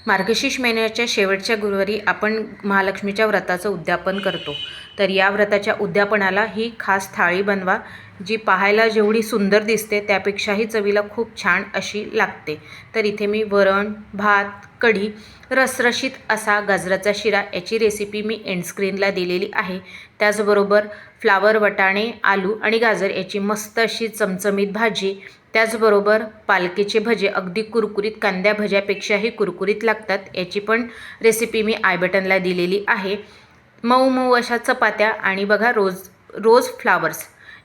मार्गशीर्ष महिन्याच्या शेवटच्या गुरुवारी आपण महालक्ष्मीच्या व्रताचं उद्यापन करतो. तर या व्रताच्या उद्यापनाला ही खास थाळी बनवा, जी पाहायला जेवढी सुंदर दिसते त्यापेक्षाही चवीला खूप छान अशी लागते. तर इथे मी वरण, भात, कढी, रसरशीत असा गाजराचा शिरा याची रेसिपी मी एंड स्क्रीनला दिलेली आहे. त्याचबरोबर फ्लावर, वटाणे, आलू आणि गाजर याची मस्त अशी चमचमीत भाजी, त्याचबरोबर पालकेचे भजे अगदी कुरकुरीत कांद्या भज्यापेक्षाही कुरकुरीत लागतात, याची पण रेसिपी मी आय बटनला दिलेली आहे. मऊ मऊ अशा चपात्या आणि बघा रोज फ्लावर्स,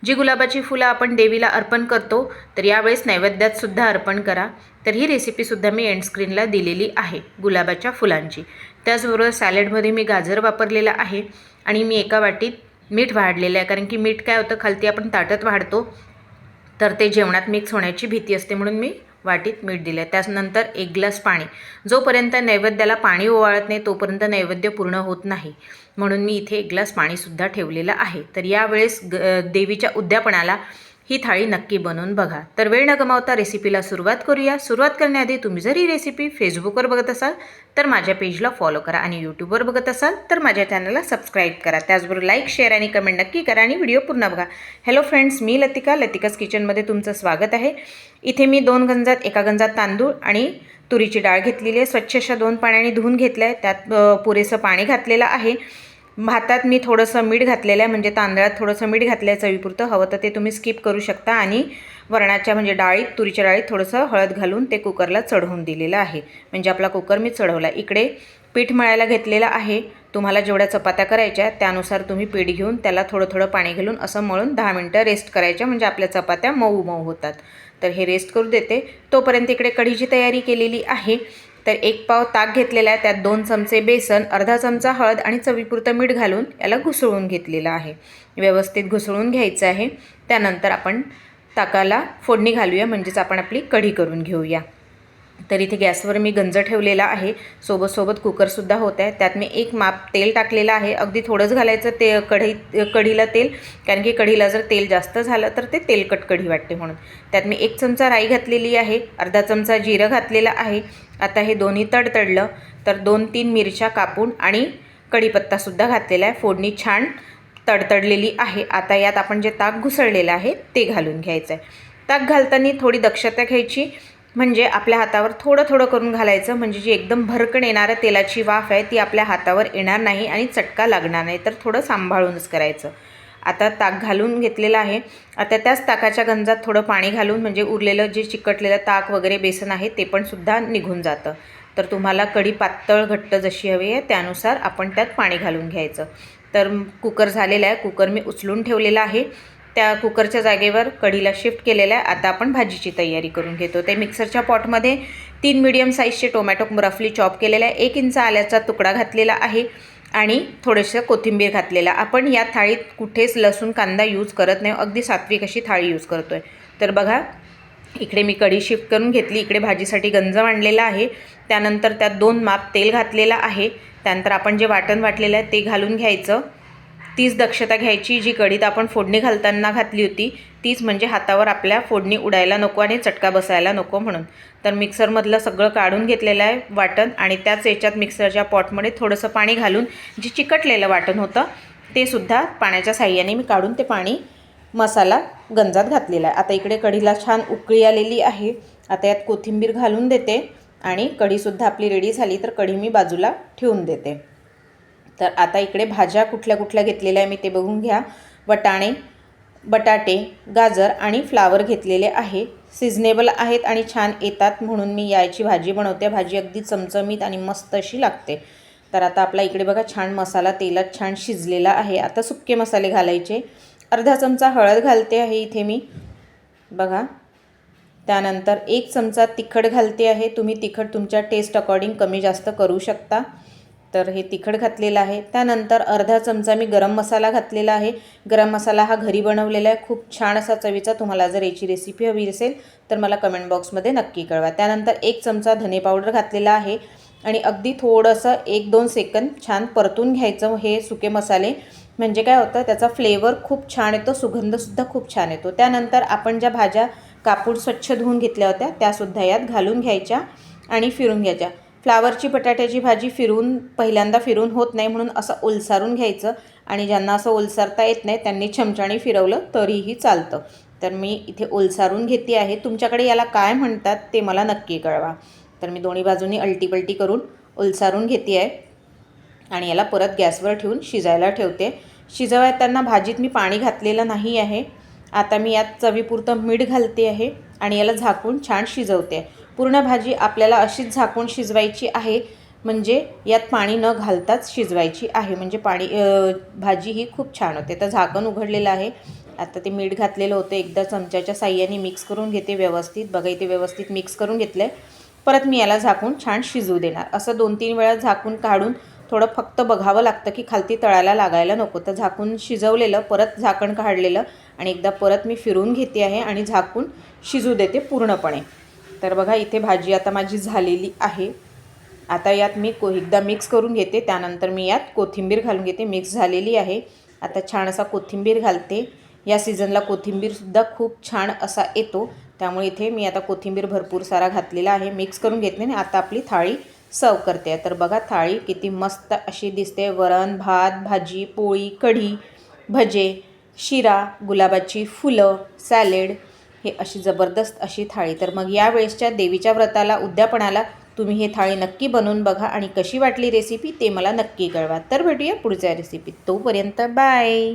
जी गुलाबाची फुलं आपण देवीला अर्पण करतो, तर यावेळेस नैवेद्यात सुद्धा अर्पण करा. तर ही रेसिपीसुद्धा मी एंड स्क्रीनला दिलेली आहे गुलाबाच्या फुलांची. त्याचबरोबर सॅलडमध्ये मी गाजर वापरलेला आहे आणि मी एका वाटीत मीठ वाढलेलं आहे, कारण की मीठ काय होतं, खालती आपण ताटात वाढतो तर ते जेवणात मिक्स होण्याची भीती असते, म्हणून मी वाटीत मीठ दिलं. त्यानंतर 1 ग्लास पाणी. जोपर्यंत नैवेद्याला पाणी ओवाळत नाही तोपर्यंत नैवेद्य पूर्ण होत नाही, म्हणून मी इथे 1 ग्लास पाणीसुद्धा ठेवलेलं आहे. तर यावेळेस देवीच्या उद्यापनाला ही थाळी नक्की बनवून बघा. तर वेळ न गमावता रेसिपीला सुरुवात करूया. सुरुवात करण्याआधी तुम्ही जर ही रेसिपी फेसबुकवर बघत असाल तर माझ्या पेजला फॉलो करा आणि यूट्यूबवर बघत असाल तर माझ्या चॅनलला सबस्क्राईब करा. त्याचबरोबर लाईक, शेअर आणि कमेंट नक्की करा आणि व्हिडिओ पूर्ण बघा. हॅलो फ्रेंड्स, मी लतिकाच किचनमध्ये तुमचं स्वागत आहे. इथे मी 2 गंजात, एका गंजात तांदूळ आणि तुरीची डाळ घेतलेली आहे. स्वच्छ अशा 2 पाण्याने धुवून घेतल्या आहे. त्यात पुरेसं पाणी घातलेलं आहे. भातात मी थोडंसं मीठ घातलेलं आहे, म्हणजे तांदळात थोडंसं मीठ घातलं आहे चवीपुरतं. हवं तर ते तुम्ही स्किप करू शकता. आणि वरणाच्या म्हणजे डाळीत, तुरीच्या डाळीत थोडंसं हळद घालून ते कुकरला चढवून दिलेलं आहे, म्हणजे आपला कुकर मी चढवला. इकडे पीठ मळायला घेतलेलं आहे. तुम्हाला जेवढ्या चपात्या करायच्या त्यानुसार तुम्ही पीठ घेऊन त्याला थोडं थोडं पाणी घालून असं मळून 10 मिनटं रेस्ट करायच्या, म्हणजे आपल्या चपात्या मऊ मऊ होतात. तर हे रेस्ट करू देते. तोपर्यंत इकडे कढीची तयारी केलेली आहे. तर 1 पाव ताक घेतलेला आहे, त्यात 2 चमचे बेसन, अर्धा चमचा हळद आणि चवीपुरतं मीठ घालून याला घुसळून घेतलेलं आहे. व्यवस्थित घुसळून घ्यायचं आहे. त्यानंतर आपण ताकाला फोडणी घालूया, म्हणजेच आपण आपली कढी करून घेऊया. तर इथे गॅसवर मी गंज ठेवलेला आहे. सोबत कुकरसुद्धा होत आहे. त्यात मी 1 माप तेल टाकलेलं आहे. अगदी थोडंच घालायचं ते कढीला तेल, कारण की कढीला जर तेल जास्त झालं तर ते तेलकट कढी वाटते, म्हणून. त्यात मी 1 चमचा राई घातलेली आहे, अर्धा चमचा जिरं घातलेलं आहे. आता हे दोन्ही तडतडलं तर 2-3 मिरच्या कापून आणि कढीपत्तासुद्धा घातलेला आहे. फोडणी छान तडतडलेली आहे. आता यात आपण जे ताक घुसळलेलं आहे ते घालून घ्यायचं आहे. ताक घालताना थोडी दक्षता घ्यायची, म्हणजे आपल्या हातावर थोडं थोडं करून घालायचं, म्हणजे जी एकदम भरकण येणारं तेलाची वाफ आहे ती आपल्या हातावर येणार नाही आणि चटका लागणार नाही. तर थोडं सांभाळूनच करायचं. आता ताक घालून घेतलेलं आहे. आता त्याच ताकाच्या गंजात थोडं पाणी घालून, म्हणजे उरलेलं जे चिकटलेलं ताक वगैरे बेसन आहे ते पण सुद्धा निघून जातं. तर तुम्हाला कढी पातळ घट्ट जशी हवी आहे त्यानुसार आपण त्यात पाणी घालून घ्यायचं. तर कुकर झालेला आहे. कुकर मी उचलून ठेवलेला आहे. त्या कुकरच्या जागेवर कढीला शिफ्ट केलेला आहे. आता आपण भाजीची तयारी करून घेतो. ते मिक्सरच्या पॉटमध्ये 3 मीडियम साईजचे टोमॅटो रफली चॉप केलेला आहे, 1 इंच आल्याचा तुकडा घातलेला आहे आणि थोडंसं कोथिंबीर घातलेला. आपण या थाळीत कुठेच लसूण कांदा यूज करत नाही, अगदी सात्विक अशी थाळी यूज करतो आहे. तर बघा, इकडे मी कढी शिफ्ट करून घेतली. इकडे भाजीसाठी गंज मांडलेला आहे. त्यानंतर त्यात 2 माप तेल घातलेलं आहे. त्यानंतर आपण जे वाटण वाटलेलं आहे ते घालून घ्यायचं. तीच दक्षता घ्यायची जी कढीत आपण फोडणी घालताना घातली होती, तीच, म्हणजे हातावर आपल्या फोडणी उडायला नको आणि चटका बसायला नको म्हणून. तर मिक्सरमधलं सगळं काढून घेतलेलं आहे वाटण आणि त्याच याच्यात मिक्सरच्या पॉटमध्ये थोडंसं पाणी घालून जे चिकटलेलं वाटण होतं ते सुद्धा पाण्याच्या साह्याने मी काढून ते पाणी मसाला गंजात घातलेला आहे. आता इकडे कढीला छान उकळी आलेली आहे. आता यात कोथिंबीर घालून देते आणि कढीसुद्धा आपली रेडी झाली. तर कढी मी बाजूला ठेवून देते. तर आता इकडे भाज्या कुठल्या कुठल्या घेतलेल्या आहे मी ते बघून घ्या. वटाणे, बटाटे, गाजर आणि फ्लावर घेतलेले आहे. सिजनेबल आहेत आणि छान येतात, म्हणून मी याची भाजी बनवते. भाजी अगदी चमचमीत आणि मस्त अशी लागते. तर आता आपला इकडे बघा छान मसाला तेलात छान शिजलेला आहे. आता सुके मसाले घालायचे. अर्धा चमचा हळद घालते आहे इथे मी, बघा. त्यानंतर 1 चमचा तिखट घालते आहे. तुम्ही तिखट तुमच्या टेस्ट अकॉर्डिंग कमी जास्त करू शकता. तर हे तिखट घातलेलं आहे. त्यानंतर अर्धा चमचा मी गरम मसाला घातलेला आहे. गरम मसाला हा घरी बनवलेला आहे, खूप छान असा चवीचा. तुम्हाला जर याची रेसिपी हवी असेल तर मला कमेंट बॉक्समध्ये नक्की कळवा. त्यानंतर 1 चमचा धने पावडर घातलेला आहे आणि अगदी थोडंसं 1-2 सेकंद छान परतून घ्यायचं हे सुके मसाले, म्हणजे काय होतं त्याचा फ्लेवर खूप छान येतो, सुगंधसुद्धा खूप छान येतो. त्यानंतर आपण ज्या भाज्या कापून स्वच्छ धुवून घेतल्या होत्या त्यासुद्धा यात घालून घ्यायच्या आणि फिरून घ्यायच्या. फ्लावरची बटाट्याची भाजी पहिल्यांदा फिरून होत नाही, म्हणून असं ओलसारून घ्यायचं आणि ज्यांना असं ओलसारता येत नाही त्यांनी चमच्याने फिरवलं तरीही चालतं. तर मी इथे ओलसारून घेते आहे. तुमच्याकडे याला काय म्हणतात ते मला नक्की कळवा. तर मी दोन्ही बाजूनी अलटीपलटी करून ओलसारून घेते आहे आणि याला परत गॅसवर ठेवून शिजायला ठेवते. शिजवताना भाजीत मी पाणी घातलेलं नाही आहे. आता मी यात चवीपुरतं मीठ घालते आहे आणि याला झाकून छान शिजवते. पूर्ण भाजी आपल्याला अशीच झाकून शिजवायची आहे, म्हणजे यात पाणी न घालताच शिजवायची आहे, म्हणजे भाजी ही खूप छान होते. तर झाकण उघडलेलं आहे. आता ते मीठ घातलेलं होतं, एकदा चमच्याच्या साहाय्याने मिक्स करून घेते व्यवस्थित. बघा इथे व्यवस्थित मिक्स करून घेतलं आहे. परत मी याला झाकून छान शिजू देणार. असं 2-3 वेळा झाकून काढून थोडं फक्त बघावं लागतं की खालती तळायला लागायला नको. तर झाकून शिजवलेलं, परत झाकण काढलेलं आणि एकदा परत मी फिरवून घेते आहे आणि झाकून शिजू देते पूर्णपणे. तर बघा इथे भाजी आता माझी झालेली आहे. आता यात मी एकदा मिक्स करून घेते, त्यानंतर मी यात कोथिंबीर घालून घेते. मिक्स झालेली आहे. आता छान असा कोथिंबीर घालते. या सीझनला कोथिंबीरसुद्धा खूप छान असा येतो, त्यामुळे इथे मी आता कोथिंबीर भरपूर सारा घातलेला आहे. मिक्स करून घेतले आणि आता आपली थाळी सर्व करते. तर बघा थाळी किती मस्त अशी दिसते. वरण, भात, भाजी, पोळी, कढी, भजे, शिरा, गुलाबाची फुलं, सॅलेड, हे अशी जबरदस्त अशी थाळी. तर मग यावेळेसच्या देवीच्या व्रताला, उद्यापनाला तुम्ही हे थाळी नक्की बनवून बघा आणि कशी वाटली रेसिपी ते मला नक्की कळवा. तर भेटूया पुढच्या रेसिपीत. तोपर्यंत बाय.